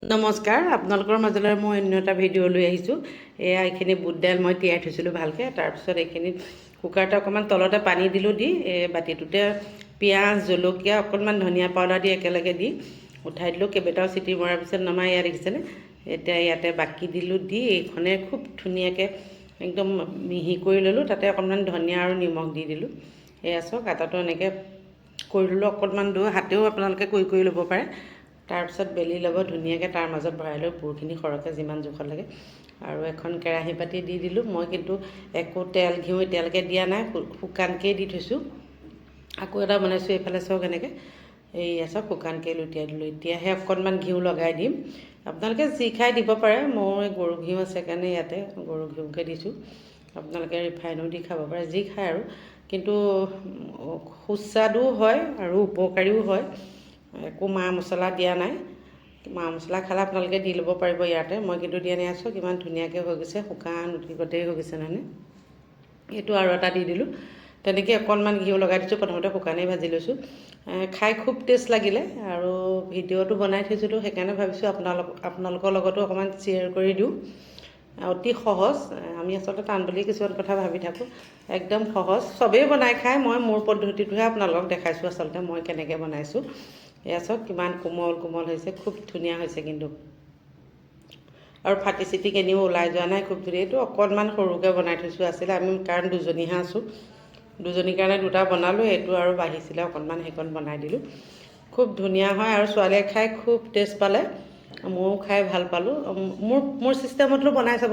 নমস্কাৰ, আপোনালোকৰ মাজলৈ মই অন্য এটা ভিডিঅ' লৈ আহিছোঁ। এইখিনি বুট দাইল মই তিয়াই থৈছিলোঁ ভালকৈ। তাৰপিছত এইখিনি কুকাৰতে অকণমান তলতে পানী দিলোঁ, দি বাতিটোতে পিঁয়াজ, জলকীয়া, অকণমান ধনিয়া পাউডাৰ দি একেলগে দি উঠাই দিলোঁ। কেইবাটাও চিটি মৰাৰ পিছত নমাই ইয়াত দেখিছেনে, এতিয়া ইয়াতে বাকি দিলোঁ, দি এইখনে খুব ধুনীয়াকৈ একদম মিহি কৰি ল'লোঁ। তাতে অকণমান ধনিয়া আৰু নিমখ দি দিলোঁ। এয়া চাওক, আটাটো এনেকৈ কৰি ল'লোঁ। অকণমান হাতেও আপোনালোকে কৰি ল'ব পাৰে। তাৰপিছত বেলি ল'ব ধুনীয়াকৈ, তাৰ মাজত ভৰাই লৈ পুৰখিনি সৰহকৈ যিমান জোখত লাগে। আৰু এখন কেৰাহী পাতি দি দিলোঁ। মই কিন্তু একো তেল ঘিউ এতিয়ালৈকে দিয়া নাই, শুকানকৈয়ে দি থৈছোঁ। আকৌ এটা বনাইছোঁ এইফালে চাওক, এনেকৈ এইয়া চাওক শুকানকৈ লুটিয়াই দিলোঁ। এতিয়াহে অকণমান ঘিউ লগাই দিম। আপোনালোকে যি খাই দিব পাৰে। মোৰ গৰু ঘিউ আছে কাৰণে ইয়াতে গৰু ঘিউকে দিছোঁ। আপোনালোকে ৰিফাইনো দি খাব পাৰে, যি খায় আৰু। কিন্তু সুস্বাদুও হয় আৰু উপকাৰীও হয়। একো মা মছলা দিয়া নাই। মা মছলা খালে আপোনালোকে দি ল'ব পাৰিব ইয়াতে, মই কিন্তু দিয়া নাই। আছোঁ কিমান ধুনীয়াকৈ হৈ গৈছে, শুকান উঠি গোটেই হৈ গৈছে নহয়নে। এইটো আৰু এটা দি দিলোঁ। তেনেকৈ অকণমান ঘিউ লগাই দিছোঁ। প্ৰথমতে শুকানেই ভাজি লৈছোঁ। খাই খুব টেষ্ট লাগিলে আৰু ভিডিঅ'টো বনাই থৈছিলোঁ, সেইকাৰণে ভাবিছোঁ আপোনালোকৰ লগতো অকণমান শ্বেয়াৰ কৰি দিওঁ। অতি সহজ। আমি আচলতে টান বুলি কিছুমান কথা ভাবি থাকোঁ, একদম সহজ। চবেই বনাই খায়, মই মোৰ পদ্ধতিটোহে আপোনালোকক দেখাইছোঁ আচলতে মই কেনেকৈ বনাইছোঁ। এয়া চাওক কিমান কোমল কোমল হৈছে, খুব ধুনীয়া হৈছে কিন্তু। আৰু ফাটি চিটি কেনিও ওলাই যোৱা নাই, খুব ধুনীয়া। এইটো অকণমান সৰুকৈ বনাই থৈছোঁ আছিলে, আমি কাৰণ দুজনীহে আছোঁ। দুজনীৰ কাৰণে দুটা বনালোঁ, এইটো আৰু বাঢ়িছিলে অকণমান, সেইকণ বনাই দিলোঁ। খুব ধুনীয়া হয় আৰু ছোৱালীয়ে খাই খুব টেষ্ট পালে, ময়ো খাই ভাল পালোঁ। মোৰ ছিষ্টেমতো বনাই চাব।